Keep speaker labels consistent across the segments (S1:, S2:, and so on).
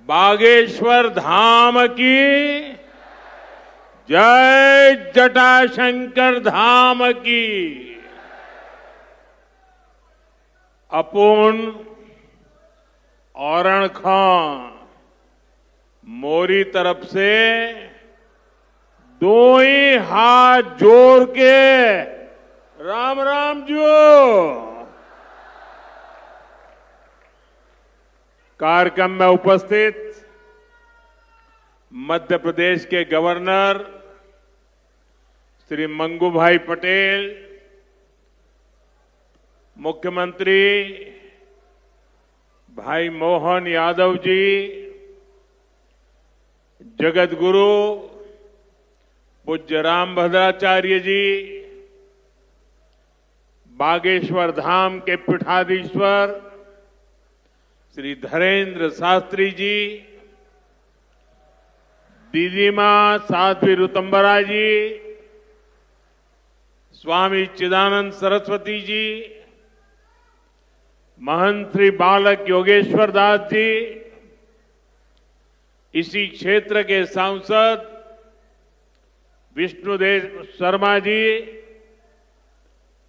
S1: बागेश्वर धाम की जय, जटाशंकर धाम की। अपुन औरण खां मोरी तरफ से दो ही हाथ जोड़ के राम राम जो। कार्यक्रम में उपस्थित मध्य प्रदेश के गवर्नर श्री मंगूभाई पटेल, मुख्यमंत्री भाई मोहन यादव जी, जगत गुरु पूज्य रामभद्राचार्य जी, बागेश्वर धाम के पीठाधीश्वर श्री धरेंद्र शास्त्री जी, दीदी मां साध्वी ऋतंबरा जी, स्वामी चिदानंद सरस्वती जी, महंत श्री बालक योगेश्वर दास जी, इसी क्षेत्र के सांसद विष्णुदेव शर्मा जी,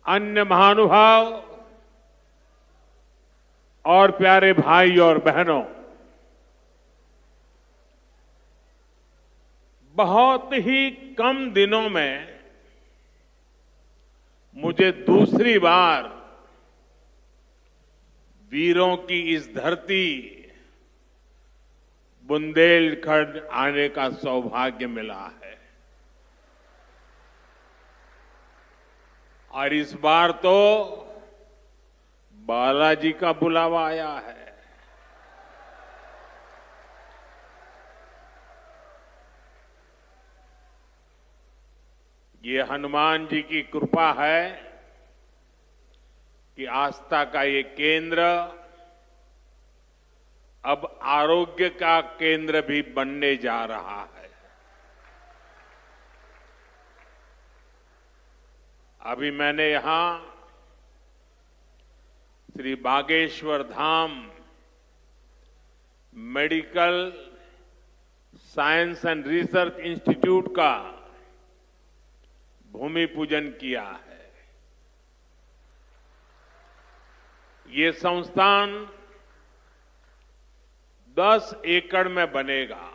S1: अन्य महानुभाव और प्यारे भाई और बहनों, बहुत ही कम दिनों में मुझे दूसरी बार वीरों की इस धरती बुंदेलखंड आने का सौभाग्य मिला है। और इस बार तो बालाजी का बुलावा आया है। ये हनुमान जी की कृपा है कि आस्था का ये केंद्र अब आरोग्य का केंद्र भी बनने जा रहा है। अभी मैंने यहां Shri Bageshwar Dham medical science and research institute का भूमि पूजन किया है। ये संस्थान 10 एकड़ में बनेगा।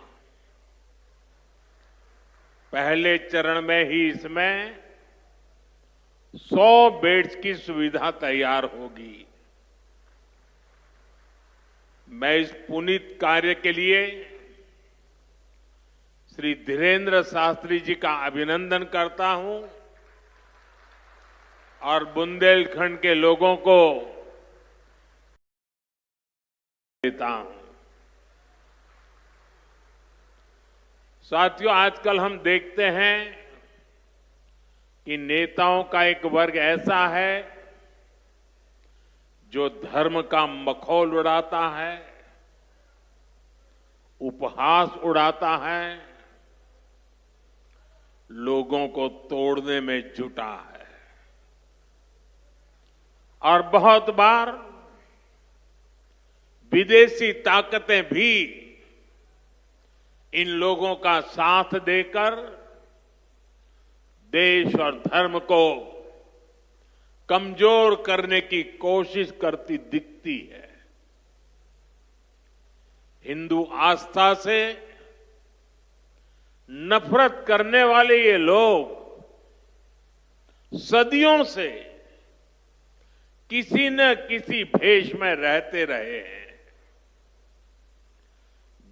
S1: पहले चरण में ही इसमें 100 बेड्स की सुविधा तैयार होगी। मैं इस पुनीत कार्य के लिए श्री धीरेन्द्र शास्त्री जी का अभिनंदन करता हूं और बुंदेलखंड के लोगों को देता हूं। साथियों, आजकल हम देखते हैं कि नेताओं का एक वर्ग ऐसा है जो धर्म का मखौल उड़ाता है, उपहास उड़ाता है, लोगों को तोड़ने में जुटा है। और बहुत बार विदेशी ताकतें भी इन लोगों का साथ देकर देश और धर्म को कमजोर करने की कोशिश करती दिखती है। हिंदू आस्था से नफरत करने वाले ये लोग सदियों से किसी न किसी भेष में रहते रहे हैं।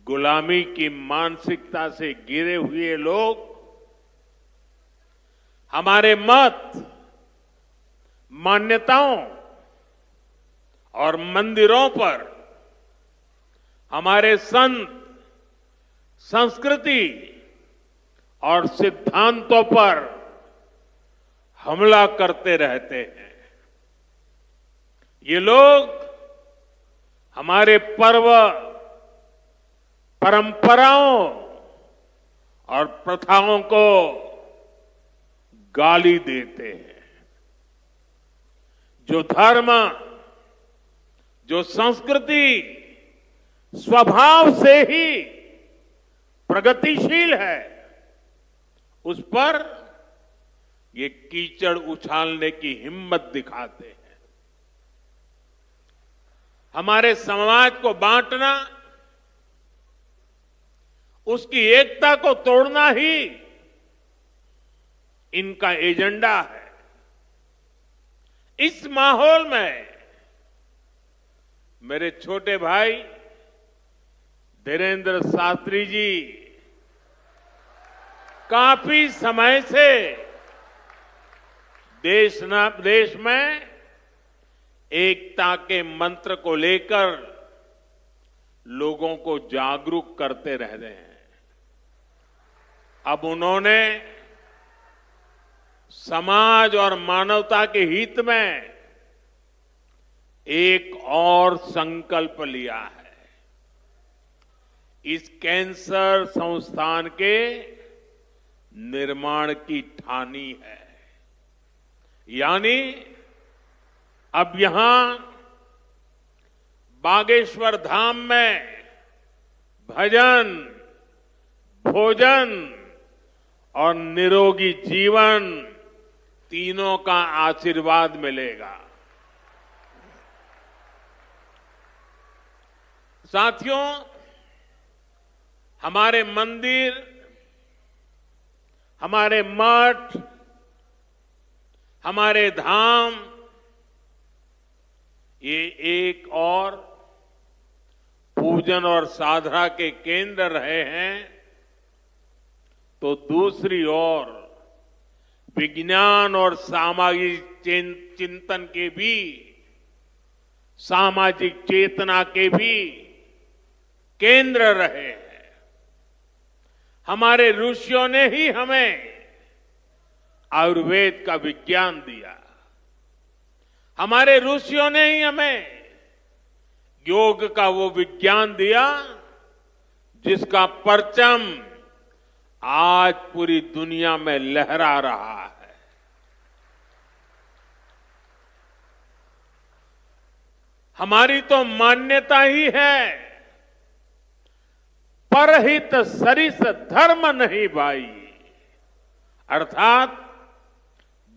S1: गुलामी की मानसिकता से घिरे हुए लोग हमारे मत, मान्यताओं और मंदिरों पर, हमारे संत, संस्कृति और सिद्धांतों पर हमला करते रहते हैं। ये लोग हमारे पर्व, परंपराओं और प्रथाओं को गाली देते हैं। जो धर्म, जो संस्कृति स्वभाव से ही प्रगतिशील है, उस पर ये कीचड़ उछालने की हिम्मत दिखाते हैं। हमारे समाज को बांटना, उसकी एकता को तोड़ना ही इनका एजेंडा है। इस माहौल में मेरे छोटे भाई धीरेन्द्र शास्त्री जी काफी समय से देश में एकता के मंत्र को लेकर लोगों को जागरूक करते रह रहे हैं। अब उन्होंने समाज और मानवता के हित में एक और संकल्प लिया है। इस कैंसर संस्थान के निर्माण की ठानी है। यानी अब यहां बागेश्वर धाम में भजन, भोजन और निरोगी जीवन तीनों का आशीर्वाद मिलेगा। साथियों, हमारे मंदिर, हमारे मठ, हमारे धाम ये एक और पूजन और साधना के केंद्र रहे हैं, तो दूसरी ओर विज्ञान और सामाजिक चिंतन के भी, सामाजिक चेतना के भी केंद्र रहे हैं। हमारे ऋषियों ने ही हमें आयुर्वेद का विज्ञान दिया। हमारे ऋषियों ने ही हमें योग का वो विज्ञान दिया जिसका परचम आज पूरी दुनिया में लहरा रहा है। हमारी तो मान्यता ही है, परहित सरिस धर्म नहीं भाई, अर्थात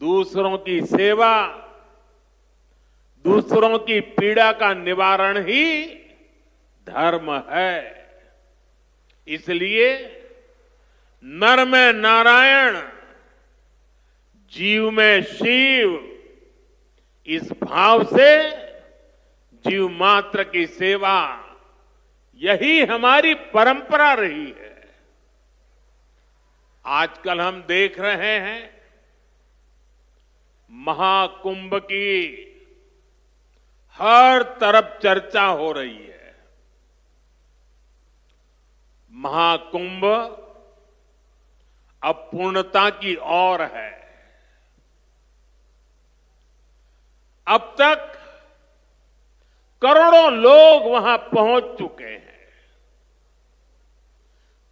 S1: दूसरों की सेवा, दूसरों की पीड़ा का निवारण ही धर्म है। इसलिए नर में नारायण, जीव में शिव, इस भाव से जीव मात्र की सेवा, यही हमारी परंपरा रही है। आजकल हम देख रहे हैं महाकुंभ की हर तरफ चर्चा हो रही है। महाकुंभ अब पूर्णता की ओर है। अब तक करोड़ों लोग वहां पहुंच चुके हैं।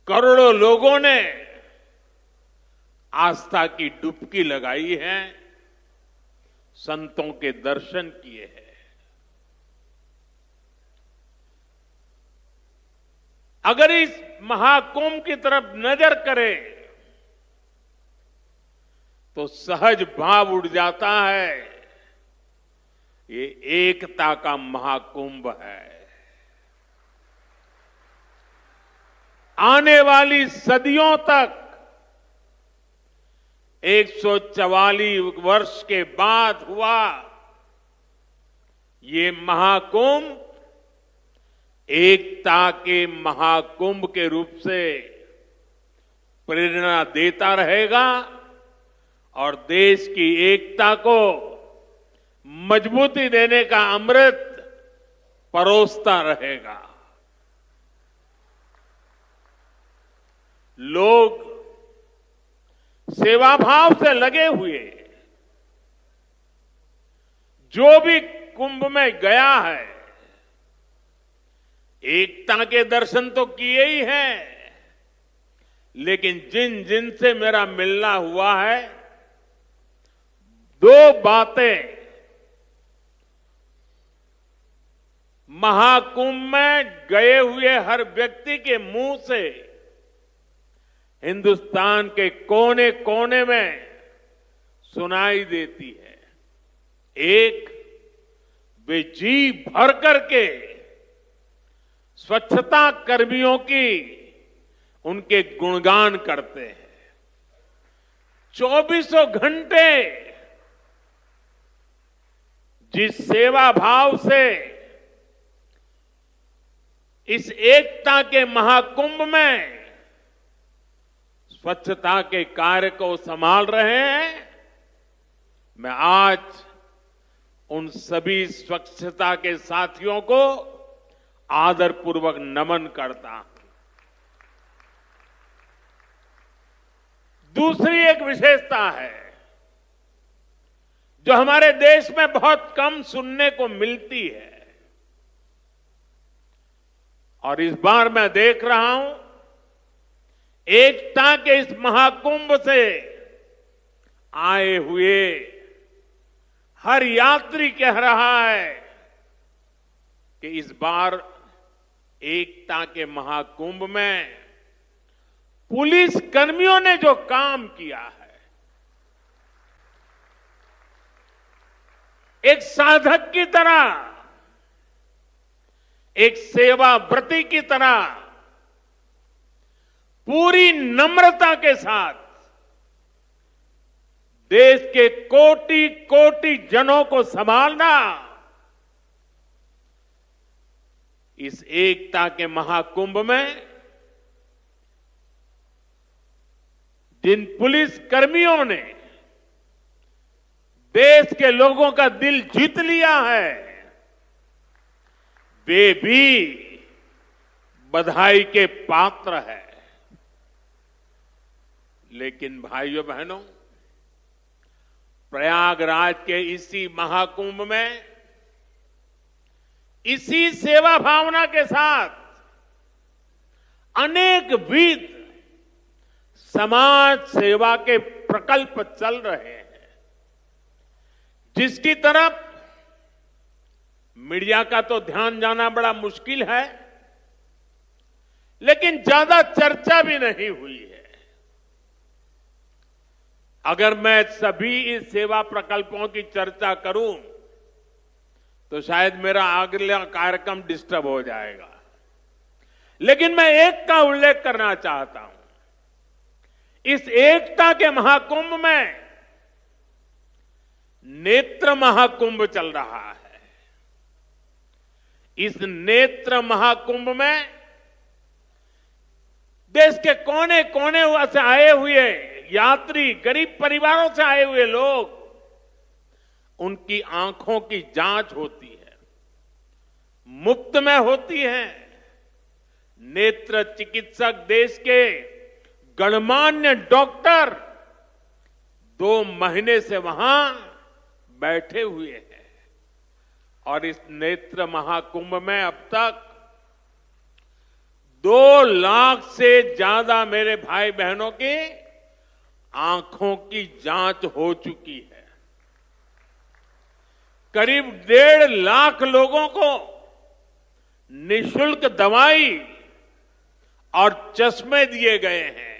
S1: करोड़ों लोगों ने आस्था की डुबकी लगाई है, संतों के दर्शन किए हैं। अगर इस महाकुंभ की तरफ नजर करें तो सहज भाव उड़ जाता है, ये एकता का महाकुंभ है। आने वाली सदियों तक 144 वर्ष के बाद हुआ ये महाकुंभ एकता के महाकुंभ के रूप से प्रेरणा देता रहेगा और देश की एकता को मजबूती देने का अमृत परोसता रहेगा। लोग सेवाभाव से लगे हुए, जो भी कुंभ में गया है एकता के दर्शन तो किए ही हैं, लेकिन जिन जिन से मेरा मिलना हुआ है, दो बातें महाकुंभ में गए हुए हर व्यक्ति के मुंह से हिंदुस्तान के कोने कोने में सुनाई देती है। एक, वे जी भर करके स्वच्छता कर्मियों की उनके गुणगान करते हैं। चौबीसों घंटे जिस सेवा भाव से इस एकता के महाकुंभ में स्वच्छता के कार्य को संभाल रहे हैं, मैं आज उन सभी स्वच्छता के साथियों को आदरपूर्वक नमन करता हूं। दूसरी एक विशेषता है जो हमारे देश में बहुत कम सुनने को मिलती है, और इस बार मैं देख रहा हूं एकता के इस महाकुंभ से आए हुए हर यात्री कह रहा है कि इस बार एकता के महाकुंभ में पुलिस कर्मियों ने जो काम किया है, एक साधक की तरह, एक सेवाव्रती की तरह पूरी नम्रता के साथ देश के कोटि कोटि जनों को संभालना इस एकता के महाकुंभ में जिन पुलिस कर्मियों ने देश के लोगों का दिल जीत लिया है, वे भी बधाई के पात्र है। लेकिन भाइयों बहनों, प्रयागराज के इसी महाकुंभ में इसी सेवा भावना के साथ अनेक विध समाज सेवा के प्रकल्प चल रहे हैं, जिसकी तरफ मीडिया का तो ध्यान जाना बड़ा मुश्किल है, लेकिन ज्यादा चर्चा भी नहीं हुई है। अगर मैं सभी इस सेवा प्रकल्पों की चर्चा करूं तो शायद मेरा अगला कार्यक्रम डिस्टर्ब हो जाएगा, लेकिन मैं एक का उल्लेख करना चाहता हूं। इस एकता के महाकुंभ में नेत्र महाकुंभ चल रहा है। इस नेत्र महाकुंभ में देश के कोने कोने से आए हुए यात्री, गरीब परिवारों से आए हुए लोग, उनकी आंखों की जांच होती है, मुफ्त में होती है। नेत्र चिकित्सक देश के गणमान्य डॉक्टर 2 महीने से वहां बैठे हुए हैं, और इस नेत्र महाकुंभ में अब तक 2 लाख से ज्यादा मेरे भाई बहनों की आंखों की जांच हो चुकी है। करीब 1.5 लाख लोगों को निःशुल्क दवाई और चश्मे दिए गए हैं,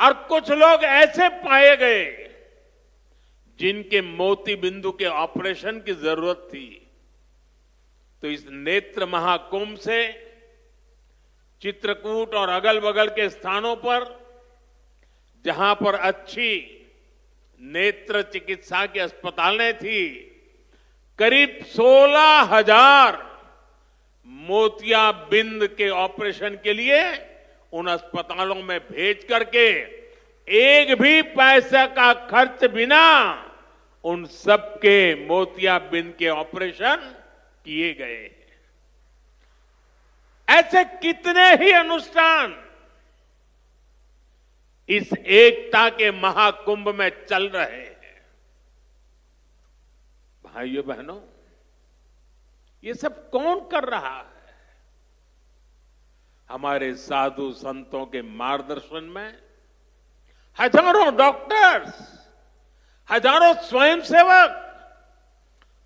S1: और कुछ लोग ऐसे पाए गए जिनके मोती बिंदु के ऑपरेशन की जरूरत थी। तो इस नेत्र महाकुंभ से चित्रकूट और अगल बगल के स्थानों पर जहां पर अच्छी नेत्र चिकित्सा की अस्पतालें थी, करीब 16,000 मोतियाबिंद के ऑपरेशन के लिए उन अस्पतालों में भेज करके एक भी पैसे का खर्च बिना उन सबके मोतियाबिंद के ऑपरेशन किए गए हैं। ऐसे कितने ही अनुष्ठान इस एकता के महाकुंभ में चल रहे हैं। भाइयों बहनों, ये सब कौन कर रहा है? हमारे साधु संतों के मार्गदर्शन में हजारों डॉक्टर्स, हजारों स्वयंसेवक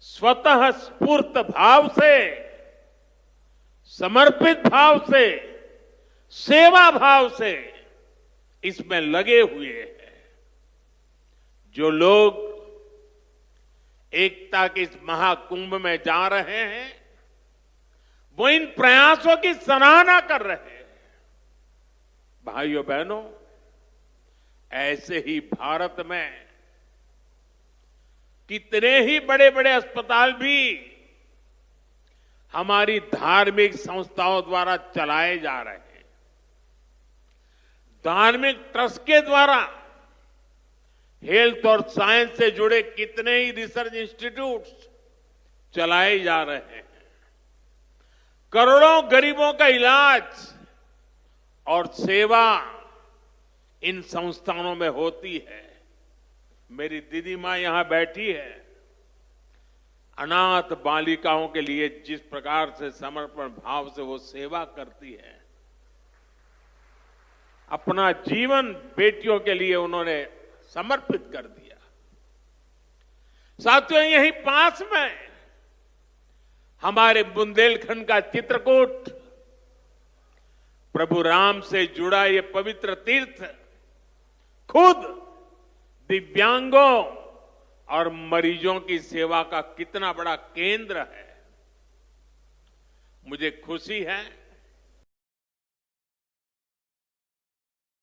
S1: स्वतः स्फूर्त भाव से समर्पित भाव से, सेवा भाव से इसमें लगे हुए हैं। जो लोग एकता के इस महाकुंभ में जा रहे हैं, वो इन प्रयासों की सराहना कर रहे हैं। भाइयों बहनों, ऐसे ही भारत में कितने ही बड़े बड़े अस्पताल भी हमारी धार्मिक संस्थाओं द्वारा चलाए जा रहे हैं। धार्मिक ट्रस्ट के द्वारा हेल्थ और साइंस से जुड़े कितने ही रिसर्च इंस्टीट्यूट्स चलाए जा रहे हैं। करोड़ों गरीबों का इलाज और सेवा इन संस्थानों में होती है। मेरी दीदी मां यहां बैठी है। अनाथ बालिकाओं के लिए जिस प्रकार से समर्पण भाव से वो सेवा करती है, अपना जीवन बेटियों के लिए उन्होंने समर्पित कर दिया। साथियों, यहीं पास में हमारे बुंदेलखंड का चित्रकूट, प्रभु राम से जुड़ा ये पवित्र तीर्थ खुद दिव्यांगों और मरीजों की सेवा का कितना बड़ा केंद्र है। मुझे खुशी है